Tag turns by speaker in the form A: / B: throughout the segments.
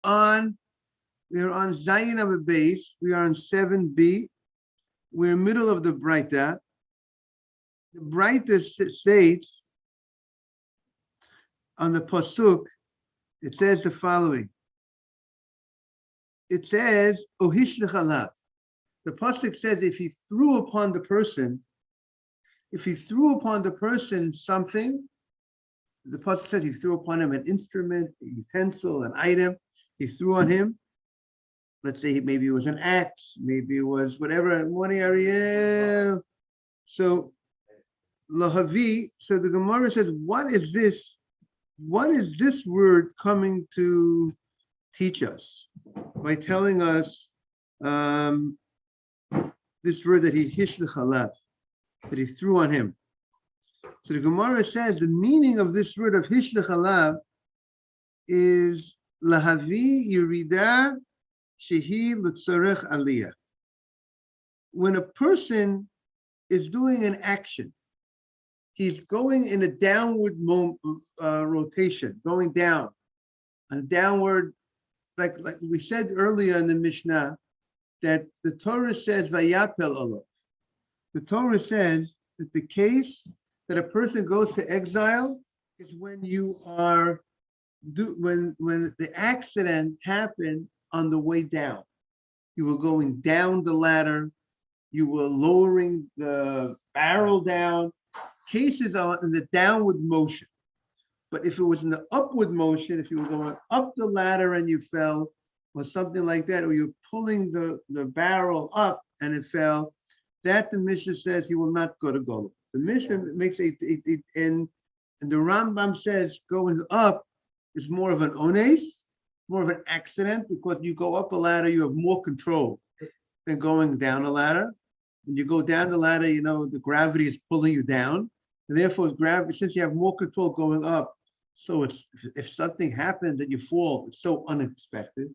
A: on Zayin of a base. We are on 7b. We're middle of the Braita. The Braita states on the Pasuk, it says the following. It says, Ohishlich alav. The Pasuk says if he threw upon the person something, the Pasuk says he threw upon him an instrument, a utensil, an item, he threw on him. Let's say maybe it was an axe, maybe it was whatever, one area. So, Lahavi, so the Gemara says, what is this word coming to teach us? By telling us this word that he hishlich alav, that he threw on him. So the Gemara says the meaning of this word of hishlich alav is lahavi yirida shehi l'tzarech aliyah. When a person is doing an action, he's going in a downward rotation, going down, a downward, like we said earlier in the Mishnah, that the Torah says vayapel olav. The Torah says that the case that a person goes to exile is when you are when the accident happened on the way down. You were going down the ladder, you were lowering the barrel down. Cases are in the downward motion. But if it was in the upward motion, if you were going up the ladder and you fell, or something like that, or you're pulling the barrel up and it fell, that the Mishnah says he will not go to Golub. The Mishnah makes and the Rambam says going up is more of an ones, more of an accident, because you go up a ladder, you have more control than going down a ladder. When you go down the ladder, you know, the gravity is pulling you down. And therefore, gravity, since you have more control going up, so it's if something happens that you fall, it's so unexpected,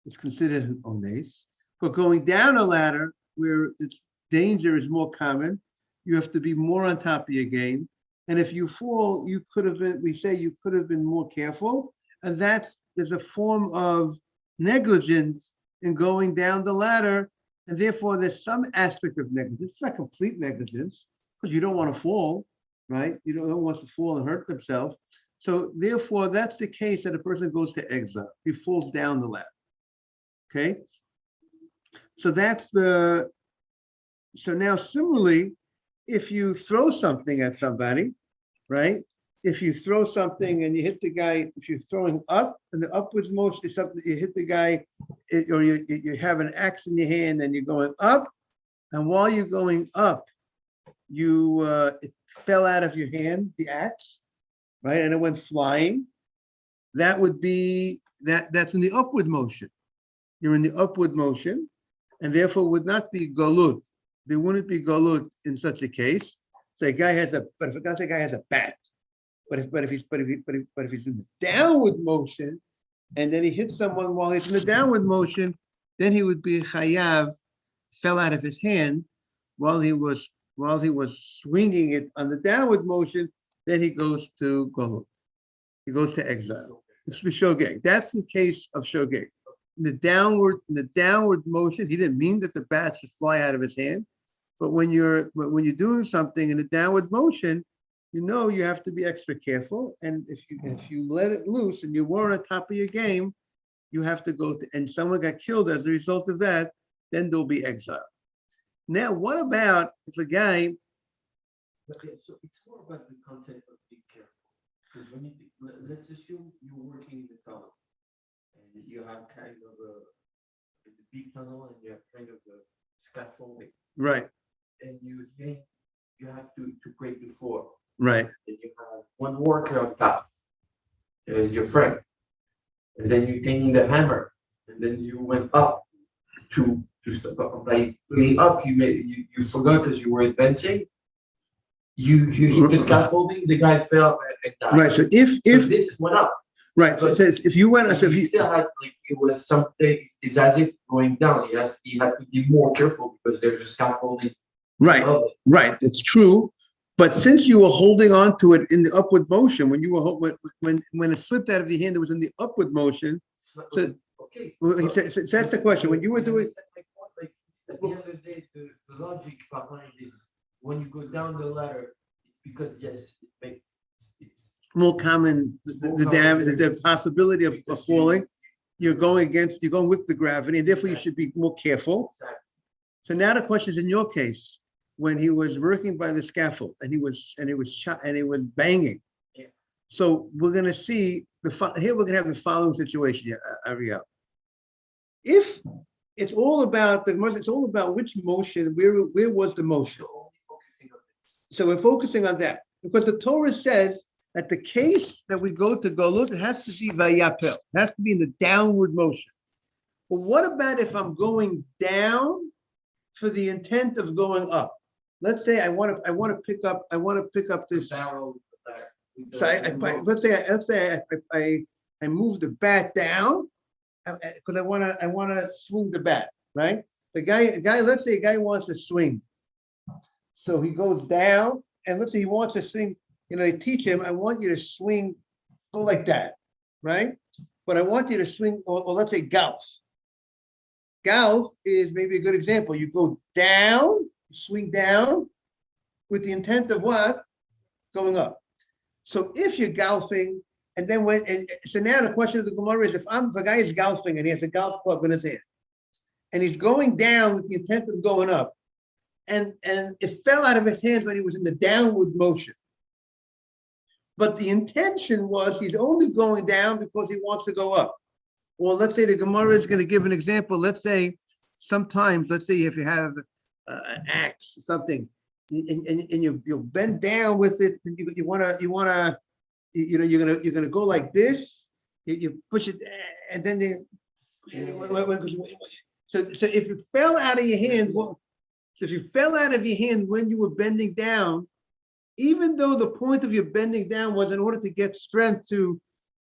A: it's considered an ones. But going down a ladder where its danger is more common, you have to be more on top of your game. And if you fall, you could have been, we say you could have been more careful. And there's a form of negligence in going down the ladder. And therefore, there's some aspect of negligence. It's not complete negligence because you don't want to fall, right? You don't want to fall and hurt themselves. So therefore, that's the case that a person goes to exile. He falls down the ladder. Okay. So so now similarly, if you throw something at somebody, right? If you throw something and you hit the guy, if you're throwing up and the upwards motion is something, you hit the guy, or you have an axe in your hand and you're going up, and while you're going up, it fell out of your hand, the axe, right? And it went flying. That would be, that's in the upward motion. You're in the upward motion, and therefore would not be galut. There wouldn't be galut in such a case. So if a guy has a bat, but if he's in the downward motion, and then he hits someone while he's in the downward motion, then he would be chayav, fell out of his hand while he was swinging it on the downward motion. Then he goes to galut. He goes to exile. It's shogeg. That's the case of shogeg. In the downward motion, he didn't mean that the bat should fly out of his hand. But when you're doing something in a downward motion, you know you have to be extra careful. And if you let it loose and you weren't on top of your game, you have to go to, and someone got killed as a result of that, then there'll be exile. Now, what about if a guy?
B: Okay, so it's more about the concept of being careful. Because when let's assume you're working in the tunnel, and you have kind of a big tunnel, and you have kind of a scaffolding.
A: Right.
B: And you have to break the floor.
A: Right.
B: And you have one worker on top, is your friend. And then you're taking the hammer, and then you went up to stop. By going up, you forgot because you were advancing. You hit the scaffolding, the guy fell and died.
A: Right. So if
B: this went up.
A: Right. So it says if you went, so if you
B: still had it was something. It's as if going down. He had to be more careful because there's a scaffolding.
A: Right. Right. It's true. But since you were holding on to it in the upward motion, when it slipped out of your hand, it was in the upward motion.
B: So Okay.
A: Well, so that's the question. When you were doing,
B: Like, at the end of the day, the logic behind this, when you go down the ladder, it's because, yes, it's
A: more common, the damage, the possibility of falling, you're going with the gravity, and therefore you should be more careful.
B: exactly.
A: So now the question is, in your case, when he was working by the scaffold and he was shot and he was banging.
B: Yeah.
A: So we're going to see here we're going to have the following situation, Ariel. If it's all about it's all about which motion, where was the motion?
B: So only focusing on this.
A: So we're focusing on that because the Torah says that the case that we go to Golut, it has to see Vayapel, it has to be in the downward motion. But what about if I'm going down for the intent of going up? Let's say I want to pick up this
B: barrel.
A: So let's say I move the bat down because I want to swing the bat, right? Let's say a guy wants to swing, so he goes down, and let's say he wants to swing. They teach him, I want you to swing, go like that, right? But I want you to swing, or let's say golf. Golf is maybe a good example. You go down, swing down, with the intent of what? Going up. So if you're golfing, and then so now the question of the Gemara is, if a guy is golfing and he has a golf club in his hand, and he's going down with the intent of going up, and it fell out of his hands when he was in the downward motion. But the intention was he's only going down because he wants to go up. Well, let's say the Gemara is going to give an example. Let's say sometimes, let's say if you have an axe, something, and you'll bend down with it, and you're gonna go like this. You push it, and then so if it fell out of your hand, when you were bending down, even though the point of your bending down was in order to get strength to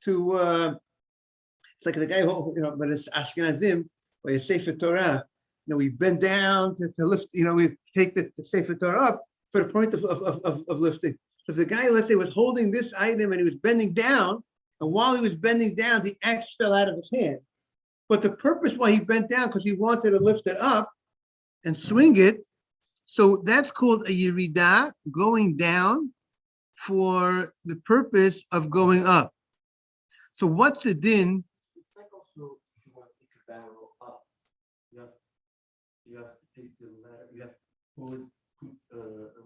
A: it's like the guy who, but it's Ashkenazim, where you Sefer Torah, we bend down to lift, we take the Sefer Torah up for the point of lifting. So if the guy, let's say, was holding this item and he was bending down, and while he was bending down, the axe fell out of his hand. But the purpose why he bent down, because he wanted to lift it up and swing it. So that's called a yirida, going down for the purpose of going up. So what's the din?
B: It's like also if you want to take a barrel up, you have to take the ladder, you have to put a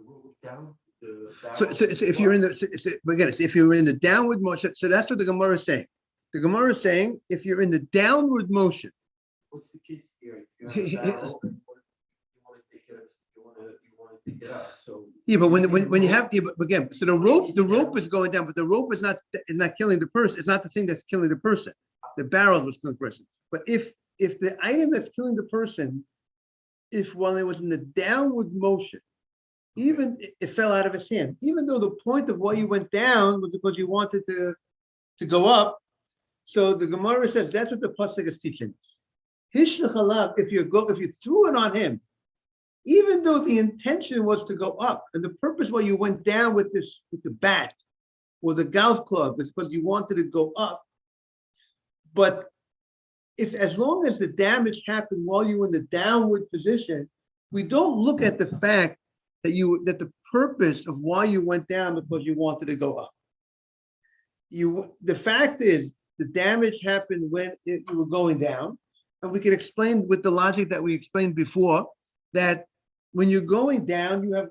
B: rope down the barrel.
A: So if you're in if you're in the downward motion, so that's what the Gemara is saying. The Gemara is saying if you're in the downward motion.
B: What's the case here? If you have a barrel, you want to take it up. So
A: yeah, but when you have again, so the rope is going down, but the rope is not killing the person. It's not the thing that's killing the person. The barrel was killing the person. But if the item that's killing the person, while it was in the downward motion, even it fell out of his hand, even though the point of why you went down was because you wanted to go up. So the Gemara says that's what the pasuk is teaching. Hishlach alav, if you threw it on him, even though the intention was to go up, and the purpose why you went down with the bat or the golf club is because you wanted to go up. But as long as the damage happened while you were in the downward position, we don't look at the fact that the purpose of why you went down because you wanted to go up. The fact is the damage happened when you were going down, and we can explain with the logic that we explained before that when you're going down, you have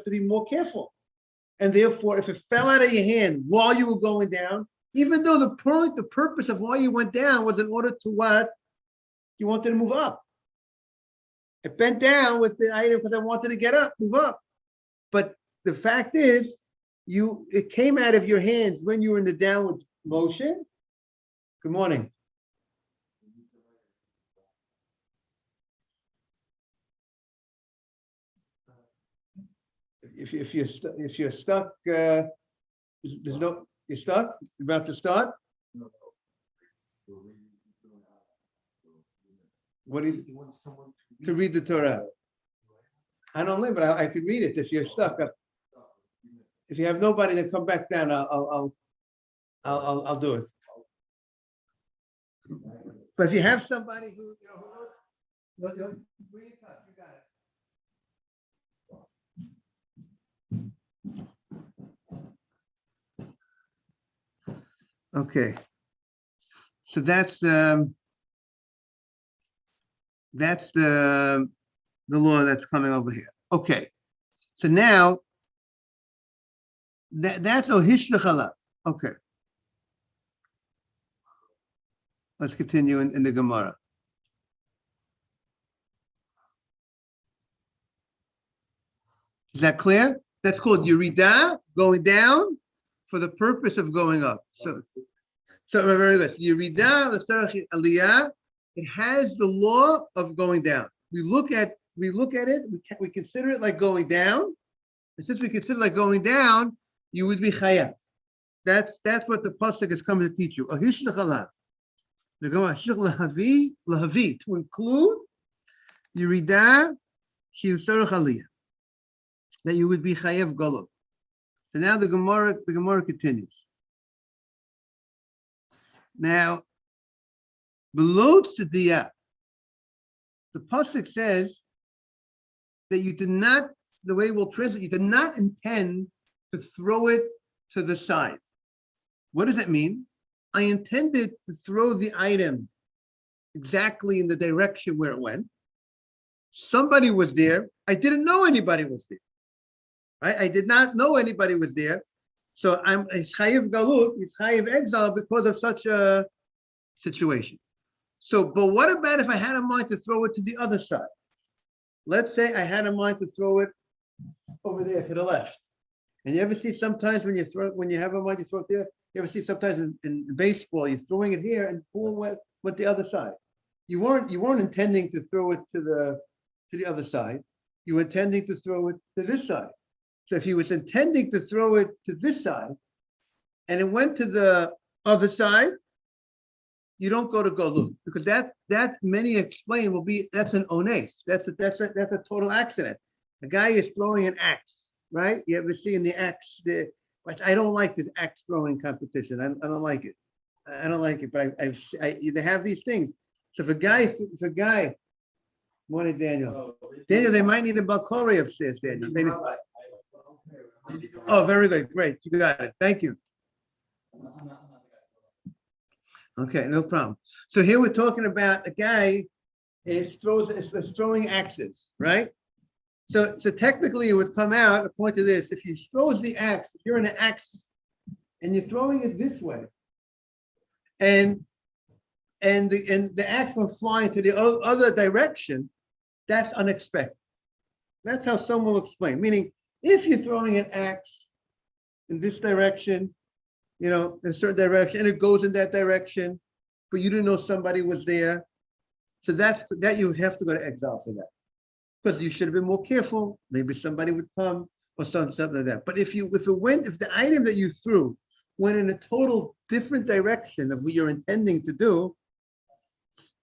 A: to be more careful, and therefore, if it fell out of your hand while you were going down, even though the purpose of why you went down was in order to what? You wanted to move up. I bent down with the item because I wanted to get up, move up. But the fact is, it came out of your hands when you were in the downward motion. Good morning. If you're stuck, you're stuck. You're about to start. What do you want someone to read the Torah? I don't know, but I could read it if you're stuck. If you have nobody, then come back down. I'll do it. But if you have somebody who, who knows, bring it up, you got it. Okay. So that's the law that's coming over here. Okay. So now that's Ohishlich Alav. Okay. Let's continue in the Gemara. Is that clear? That's called Yerida, going down for the purpose of going up. So very good. So Yerida, L'Sarach Aliyah, it has the law of going down. We look at it, we consider it like going down. And since we consider it like going down, you would be chayav. That's what the pasuk is coming to teach you. Ohishlich alav. The Gemara lahavi to include Yerida L'Sarach Aliyah, that you would be chayav golov. So now the Gemara continues. Now, below tzediyah, the pasuk says that you did not, the way we'll translate, you did not intend to throw it to the side. What does that mean? I intended to throw the item exactly in the direction where it went. Somebody was there. I didn't know anybody was there. Right? I did not know anybody was there. So I'm chayiv galut, it's chayiv exile because of such a situation. So, but what about if I had a mind to throw it to the other side? Let's say I had a mind to throw it over there to the left. And you ever see sometimes when you have a mind to throw it there, you ever see sometimes in baseball, you're throwing it here and pulling with the other side. You weren't intending to throw it to the other side. You were intending to throw it to this side. So if he was intending to throw it to this side and it went to the other side, you don't go to Galut, because that many explain that's an ones. That's a total accident. The guy is throwing an axe, right? You ever see in the axe, which I don't like this axe throwing competition. I don't like it. I don't like it, but they have these things. So if a guy, morning Daniel, they might need a balcony upstairs, Daniel. Oh, very good. Great. You got it. Thank you. Okay, no problem. So here we're talking about a guy is throwing axes, right? So technically it would come out, according to this, if he throws the axe, if you're in an axe and you're throwing it this way, and the axe will fly into the other direction, that's unexpected. That's how someone will explain. Meaning, if you're throwing an axe in this direction, in a certain direction, and it goes in that direction, but you didn't know somebody was there, so that you have to go to exile for that, because you should have been more careful. Maybe somebody would come or something like that. But if the item that you threw went in a total different direction of what you're intending to do,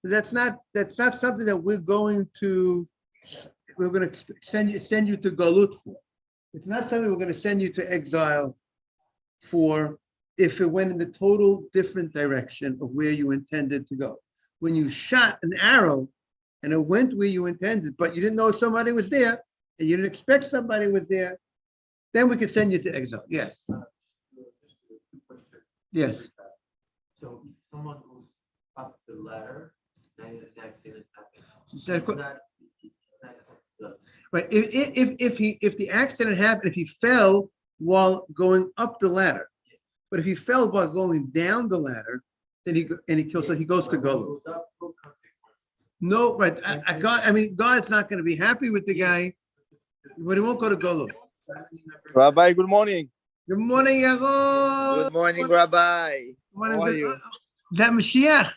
A: that's not something that we're going to send you to Galut for. It's not something we're going to send you to exile for if it went in the total different direction of where you intended to go. When you shot an arrow and it went where you intended, but you didn't know somebody was there and you didn't expect somebody was there, then we could send you to exile. Yes. Yes.
B: So if someone goes up the ladder and an accident happens,
A: right. If the accident happened, if he fell while going up the ladder, but if he fell while going down the ladder, then he kills. So he goes to Galut. No, right. God's not going to be happy with the guy, but he won't go to Galut.
C: Rabbi, good morning.
A: Good morning, Yaron.
C: Good morning, Rabbi.
A: Morning,
C: How are you?
A: Is that Mashiach?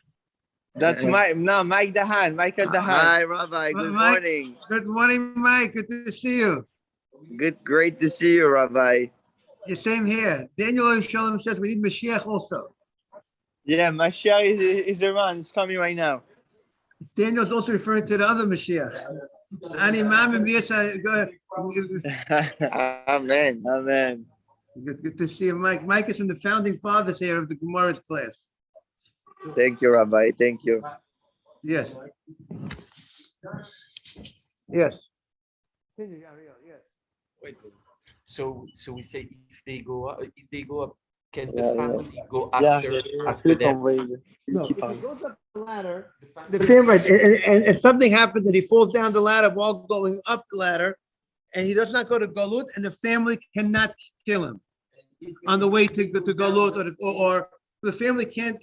C: That's Mike Dahan, Michael Dahan.
D: Hi, Rabbi. Good
A: Mike.
D: morning.
A: Good morning, Mike. Good to see you.
D: Great to see you, Rabbi.
A: Yeah, same here. Daniel Shalom says we need Mashiach also.
C: Yeah, Mashiach is around. It's coming right now.
A: Daniel's also referring to the other Mashiach.
C: Amen. Amen.
A: Good to see you, Mike. Mike is from the founding fathers here of the Gemara's class.
D: Thank you, Rabbi. Thank you.
A: Yes. Yes. Yes.
B: Wait. So we say if they go up, can the
C: Yeah, yeah.
B: family go
C: Yeah,
B: after
C: click
B: them?
C: on where
A: No,
C: keep
A: if he
C: on.
A: goes up the ladder,
B: The
A: the family, right, and if something happens and he falls down the ladder while going up the ladder, and he does not go to Galut, and the family cannot kill him on the way to Galut, or the family can't,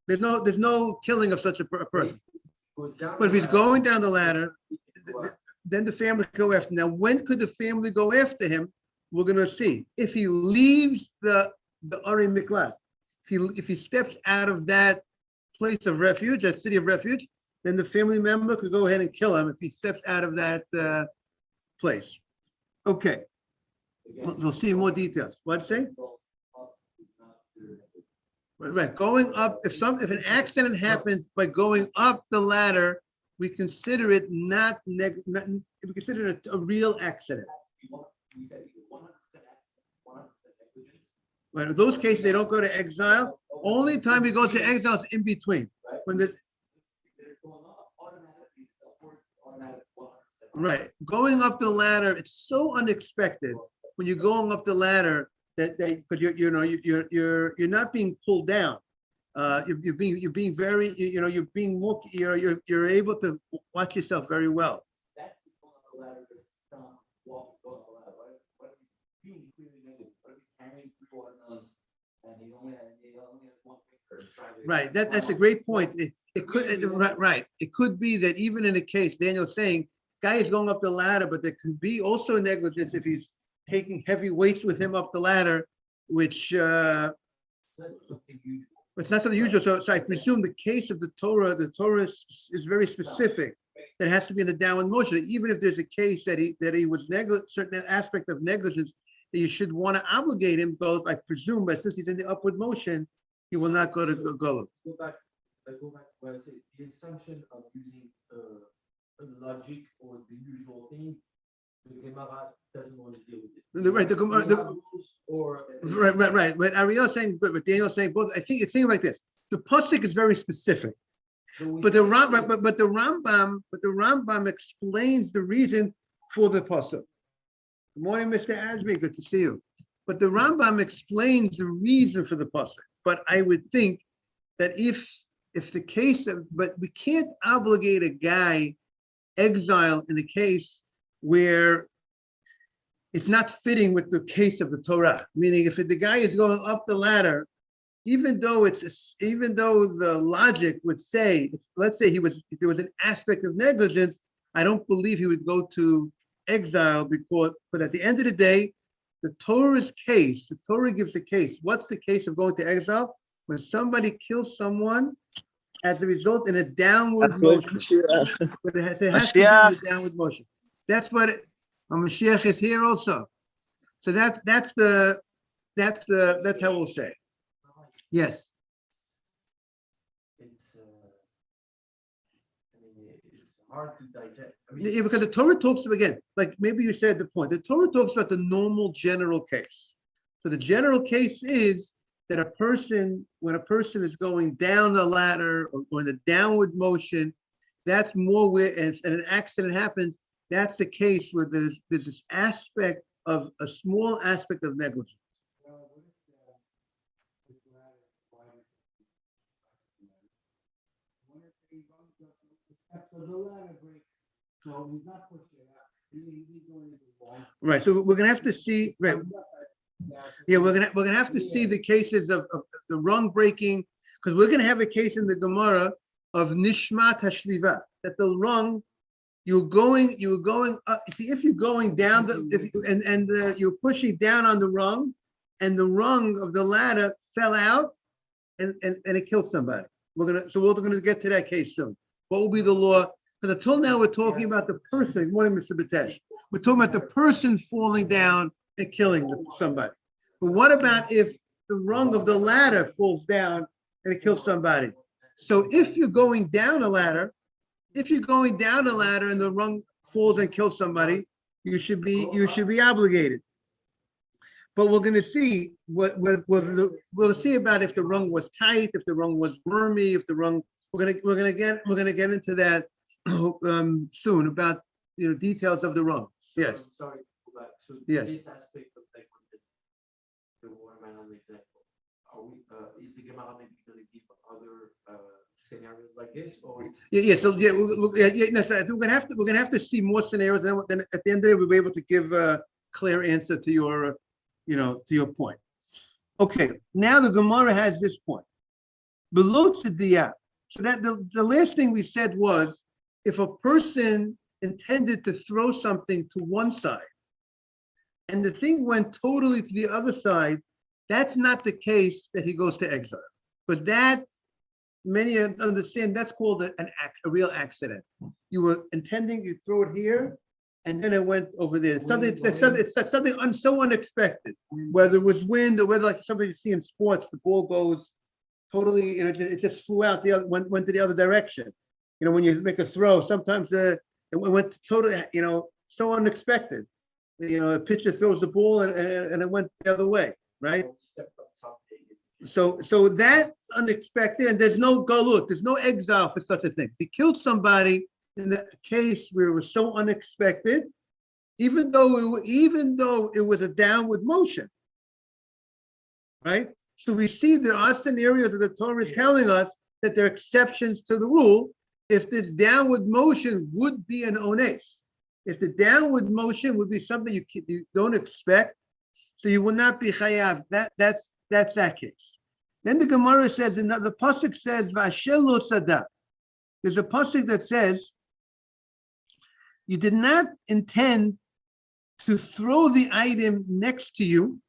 A: there's no killing of such a person. But if he's going down the ladder, then the family go after. Now, when could the family go after him? We're going to see. If he leaves the Ari Miklat, if he steps out of that place of refuge, that city of refuge, then the family member could go ahead and kill him if he steps out of that place. Okay. We'll see more details. What'd you say? Right, going up, if an accident happens by going up the ladder, we consider it we consider it a real accident. Right, in those cases, they don't go to exile. Only time we go to exile is in between. When right, going up the ladder, it's so unexpected when you're going up the ladder that because you're not being pulled down. You're being very, you're being more, you're able to watch yourself very well. Right, that's a great point. It could, right. It could be that even in a case, Daniel's saying, guy is going up the ladder, but there could be also negligence if he's taking heavy weights with him up the ladder, which it's not something usual. So I presume the case of the Torah is very specific. That has to be in the downward motion. Even if there's a case that he was certain aspect of negligence that you should want to obligate him, though I presume, but since he's in the upward motion, he will not go to go.
B: Go back where I say the assumption of using logic or the usual thing. The Gemara doesn't want to deal with it.
A: Right, the Gemara, right. But Ariel saying, but Daniel's saying both. I think it seems like this. The pasuk is very specific, but the Rambam explains the reason for the pasuk. Good morning, Mr. Asmi. Good to see you. But the Rambam explains the reason for the pasuk. But I would think that if the case of, but we can't obligate a guy exile in a case where it's not fitting with the case of the Torah. Meaning, if the guy is going up the ladder, even though the logic would say, let's say if there was an aspect of negligence, I don't believe he would go to exile but at the end of the day, the Torah gives a case. What's the case of going to exile? When somebody kills someone as a result in a downward motion. But it has to be in a downward motion. That's what Mashiach is here also. So that's how we'll say. Yes.
B: It's hard to digest.
A: Yeah, because the Torah talks again, like maybe you said the point. The Torah talks about the normal general case. So the general case is that when a person is going down the ladder or in a downward motion, that's more where, and an accident happens, that's the case where there's this aspect of a small aspect of negligence. Right, so we're gonna have to see, right? Yeah, we're gonna have to see the cases of the rung breaking, because we're gonna have a case in the Gemara of nishmat hashliva, that the rung, you're going up. See, if you're going down you're pushing down on the rung, and the rung of the ladder fell out, and it killed somebody. We're gonna get to that case soon. What will be the law? Because until now we're talking about the person. Good morning, Mr. Batesh. We're talking about the person falling down and killing somebody. But what about if the rung of the ladder falls down and it kills somebody? So if you're going down a ladder, and the rung falls and kills somebody, you should be obligated. But we're going to see we'll see about if the rung was tight, if the rung was wormy, if the rung we're gonna get into that soon about details of the wrong. Yes.
B: Sorry, go back. So
A: Yes.
B: this aspect of like the watermelon example, are we, is the Gemara maybe going to give other scenarios like this, or
A: Yeah. So no, so I think we're gonna have to see more scenarios. Then at the end of the day, we'll be able to give a clear answer to your, to your point. Okay. Now the Gemara has this point. Below tzediyah. So that the last thing we said was, if a person intended to throw something to one side and the thing went totally to the other side, that's not the case that he goes to exile. Because that, many understand, that's called a real accident. You were intending, you throw it here, and then it went over there. It's something so unexpected, whether it was wind or whether, like something you see in sports, the ball goes totally, it just flew out went to the other direction. When you make a throw, sometimes it went totally, so unexpected. A pitcher throws the ball and it went the other way, right? So that's unexpected, and there's no galut, there's no exile for such a thing. If he killed somebody in the case where it was so unexpected, even though it was a downward motion, right? So we see there are scenarios that the Torah is telling us that there are exceptions to the rule. If this downward motion would be an ones, if the downward motion would be something you don't expect, so you will not be chayav. That's that case. Then the Gemara says, the pasuk says, "V'asher lo tzadak." There's a pasuk that says, you did not intend to throw the item next to you.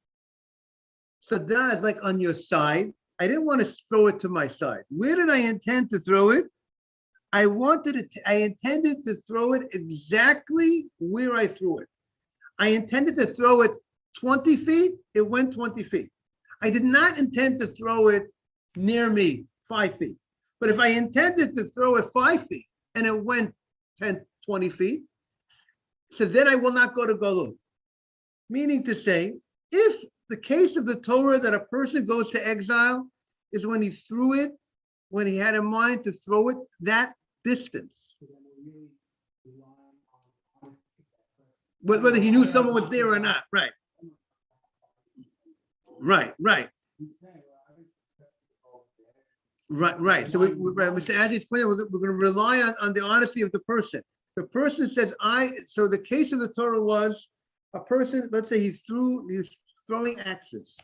A: Tzadak is like on your side. I didn't want to throw it to my side. Where did I intend to throw it? I intended to throw it exactly where I threw it. I intended to throw it 20 feet, it went 20 feet. I did not intend to throw it near me, 5 feet. But if I intended to throw it 5 feet and it went 10, 20 feet, so then I will not go to Galut. Meaning to say, if the case of the Torah that a person goes to exile is when he threw it, when he had in mind to throw it that distance. Whether he knew someone was there or not, right. Right. So Mr. Adjie's point, we're going to rely on the honesty of the person. The person says, so the case of the Torah was a person, let's say he was throwing axes.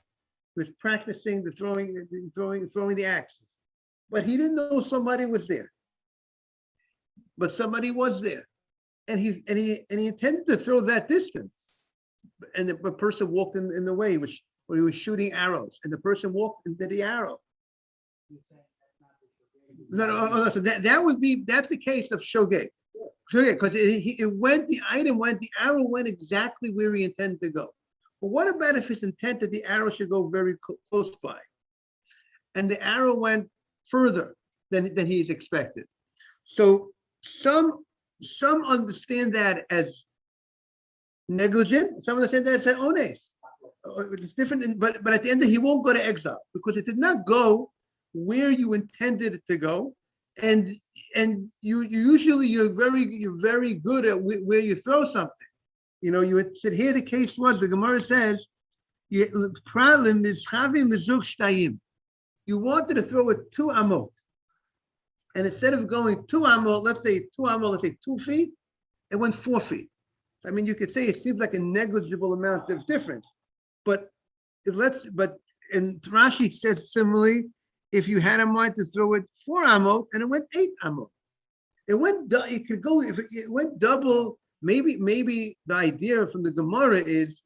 A: He was practicing the throwing the axes. But he didn't know somebody was there. But somebody was there. And he intended to throw that distance. And the person walked in the way, which he was shooting arrows, and the person walked into the arrow. No, so that's the case of shogeg. Because the arrow went exactly where he intended to go. But what about if his intent that the arrow should go very close by? And the arrow went further than he's expected. So some understand that as negligent, some understand that as an ones. It's different, but at the end of it, he won't go to exile because it did not go where you intended it to go, and you're very good at where you throw something. You said here the case was, the Gemara says, you wanted to throw it 2 amot, and instead of going 2 amot, let's say 2 feet, it went 4 feet. I mean, you could say it seems like a negligible amount of difference, but and Rashi says similarly, if you had in mind to throw it 4 amot and it went 8 amot, it could go, if it went double, maybe the idea from the Gemara is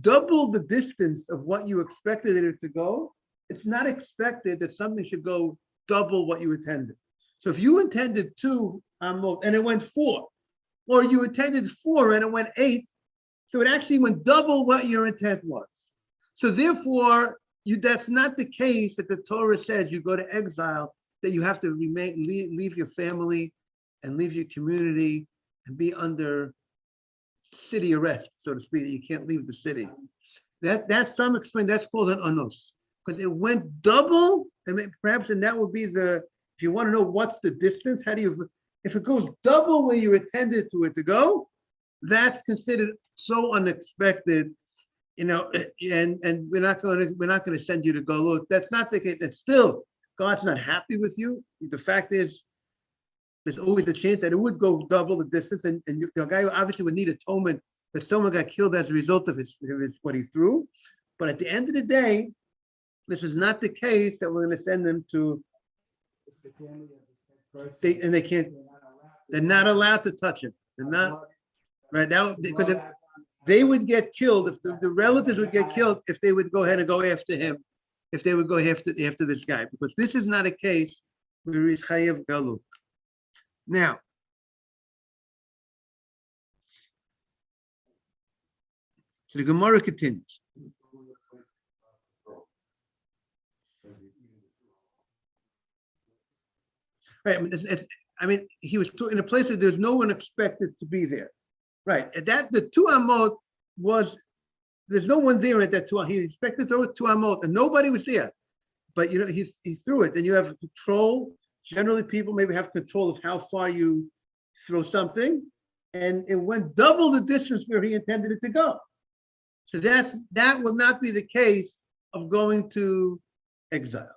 A: double the distance of what you expected it to go. It's not expected that something should go double what you intended. So if you intended 2 amot and it went 4, or you intended 4 and it went 8, so it actually went double what your intent was. So therefore, that's not the case that the Torah says you go to exile, that you have to leave your family and leave your community and be under city arrest, so to speak, that you can't leave the city. That's some explain, that's called an onos, because it went double, and perhaps, and that would be the if you want to know what's the distance, how do you, if it goes double where you intended to it to go, that's considered so unexpected, and we're not going to send you to go. Look, that's not the case. It's still, God's not happy with you. The fact is, there's always a chance that it would go double the distance, and the guy obviously would need atonement that someone got killed as a result of his what he threw. But at the end of the day, this is not the case that we're going to send them to. They can't. They're not allowed to touch him. They're not right now because if they would get killed, if the relatives would get killed, if they would go ahead and go after him, if they would go after this guy, because this is not a case where he's chayev galut. Now, so the Gemara continues. Right. I mean, he was in a place that there's no one expected to be there. Right. And that the 2 amot was, there's no one there at that 2. He expected to throw it 2 amot, and nobody was there. But he threw it. Then you have control. Generally, people maybe have control of how far you throw something, and it went double the distance where he intended it to go. So that will not be the case of going to exile.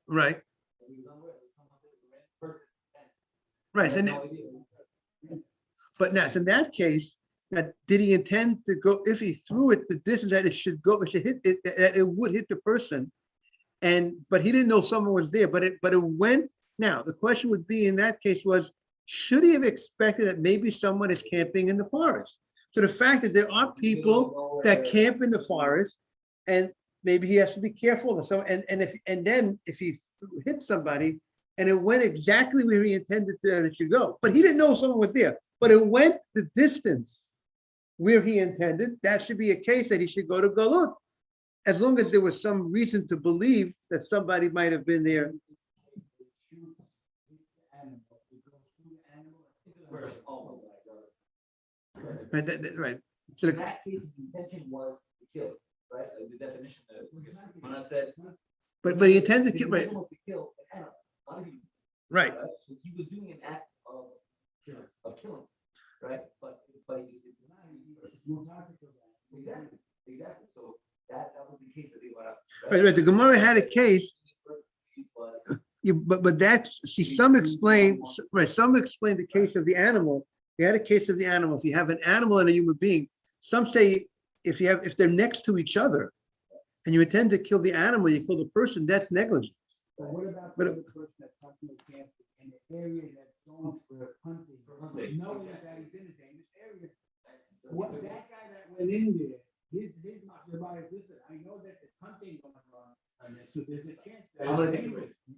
A: Right. Right. But now, so in that case, that did he intend to go? If he threw it the distance that it should go, it should hit it, that it would hit the person, but he didn't know someone was there. But it went. Now the question would be in that case was, should he have expected that maybe someone is camping in the forest? So the fact is there are people that camp in the forest, and maybe he has to be careful. So and if he hit somebody and it went exactly where he intended that it should go, but he didn't know someone was there, but it went the distance where he intended, that should be a case that he should go to Galut, as long as there was some reason to believe that somebody might have been there. Right. So
E: in that case, his intention was to kill, right? The definition that when I said,
A: but he intended to kill, right?
E: To kill an animal, not a human.
A: Right.
E: So he was doing an act of killing, right? But exactly. So that was the case that they went up.
A: Right. The Gemara had a case. But that's, see, some explain the case of the animal. You had a case of the animal. If you have an animal and a human being, some say if they're next to each other and you intend to kill the animal, you kill the person, that's negligence.
F: But what about the person that's talking to camp in the area that's going for hunting, knowing that he's in a dangerous area? What that guy that went in there, his advice, listen, I know that the hunting going on this, so there's a chance that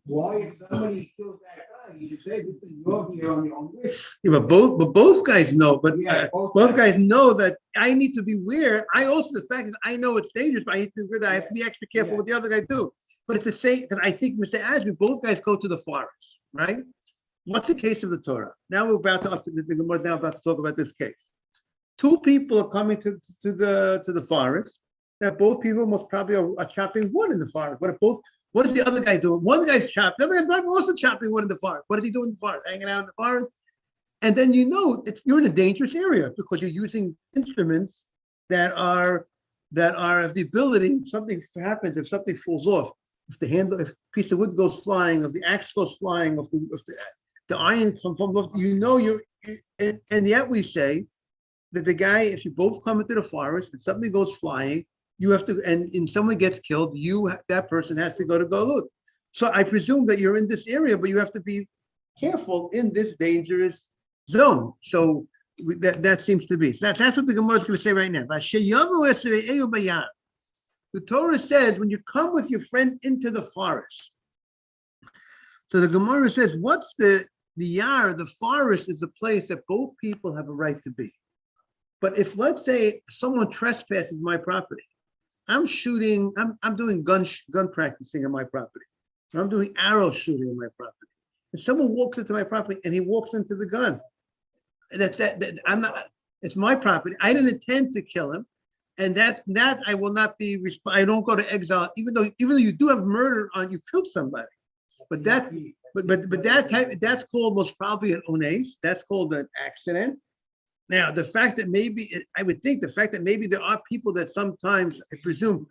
F: why if somebody kills that guy, you should say, listen, you're here on your own risk.
A: Yeah, but both guys know, both guys know that I need to beware. I also, the fact is I know it's dangerous, but I need to be aware that I have to be extra careful with the other guy too. But it's the same, because I think Mr. Ashby, both guys go to the forest, right? What's the case of the Torah? Now we're about to talk about this case. 2 people are coming to the forest. That both people most probably are chopping wood in the forest. What is the other guy doing? One guy's chopping, the other guy's probably also chopping wood in the forest. What is he doing in the forest? Hanging out in the forest? And then you're in a dangerous area because you're using instruments that are of the ability, if something happens, if something falls off, if a piece of wood goes flying, if the axe goes flying, if the iron comes from, and yet we say that the guy, if you both come into the forest and something goes flying, you have to, and someone gets killed, that person has to go to Galut. So I presume that you're in this area, but you have to be careful in this dangerous zone. So that seems to be. So that's what the Gemara is going to say right now. The Torah says when you come with your friend into the forest. So the Gemara says, what's the yar? The forest is the place that both people have a right to be. But if, let's say, someone trespasses my property, I'm doing gun practicing on my property. I'm doing arrow shooting on my property. If someone walks into my property and he walks into the gun, it's my property. I didn't intend to kill him. And that I will not be, I don't go to exile, even though you do have murder on, you killed somebody. But that type, that's called most probably an ones. That's called an accident. Now, the fact that maybe, I would think the fact that maybe there are people that sometimes, I presume,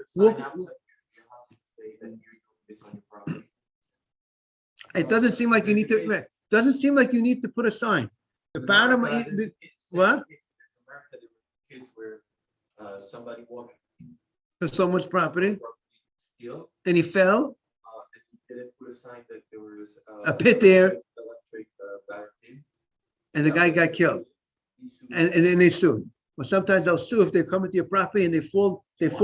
A: it doesn't seem like you need to, doesn't seem like you need to put a sign. The bottom, what?
E: Kids where somebody walked
A: For someone's property,
E: steal,
A: and he fell,
E: and he didn't put a sign that there was
A: a pit there,
E: electric barricade.
A: and the guy got killed. And then they sued. Well, sometimes they'll sue if they come into your property and they fall into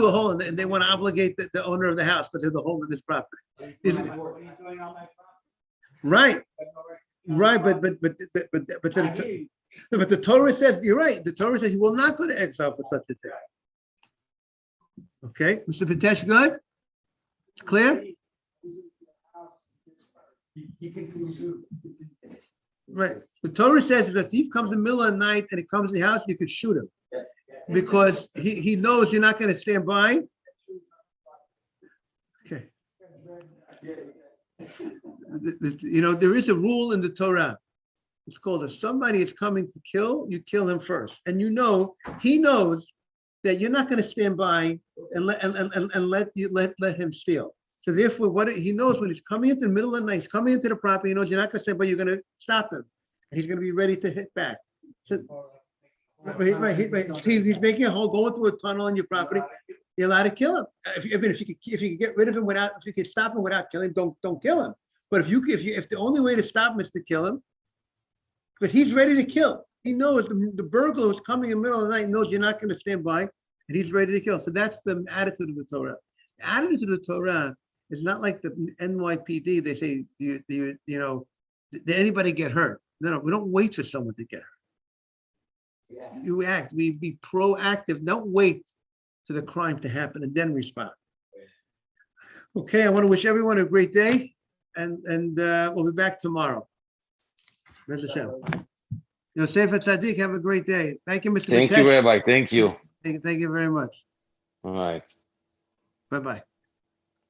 A: a hole, and they want to obligate the owner of the house because there's a hole in this property. Right, but the Torah says, you're right, the Torah says you will not go to exile for such a thing. Okay, Mr. Pitesh, good? It's clear? Right, the Torah says if a thief comes in the middle of the night and he comes in the house, you could shoot him. Because he knows you're not going to stand by. Okay. There is a rule in the Torah. It's called, if somebody is coming to kill, you kill him first. And he knows that you're not going to stand by and let him steal. So therefore, he knows when he's coming into the middle of the night, he's coming into the property, he knows you're not going to stand by, you're going to stop him. And he's going to be ready to hit back. So, right. He's making a hole, going through a tunnel on your property. You're allowed to kill him. If you could get rid of him if you could stop him without killing him, don't kill him. But if the only way to stop him is to kill him, because he's ready to kill. He knows the burglar who's coming in the middle of the night knows you're not going to stand by, and he's ready to kill. So that's the attitude of the Torah. The attitude of the Torah is not like the NYPD. They say, did anybody get hurt? No, we don't wait for someone to get hurt. You act. We be proactive. Don't wait for the crime to happen and then respond. Okay, I want to wish everyone a great day, and we'll be back tomorrow. Yosef Tzaddik, have a great day. Thank you, Mr.
G: Thank you, Rabbi. Thank you.
A: Thank you very much.
G: All right.
A: Bye-bye.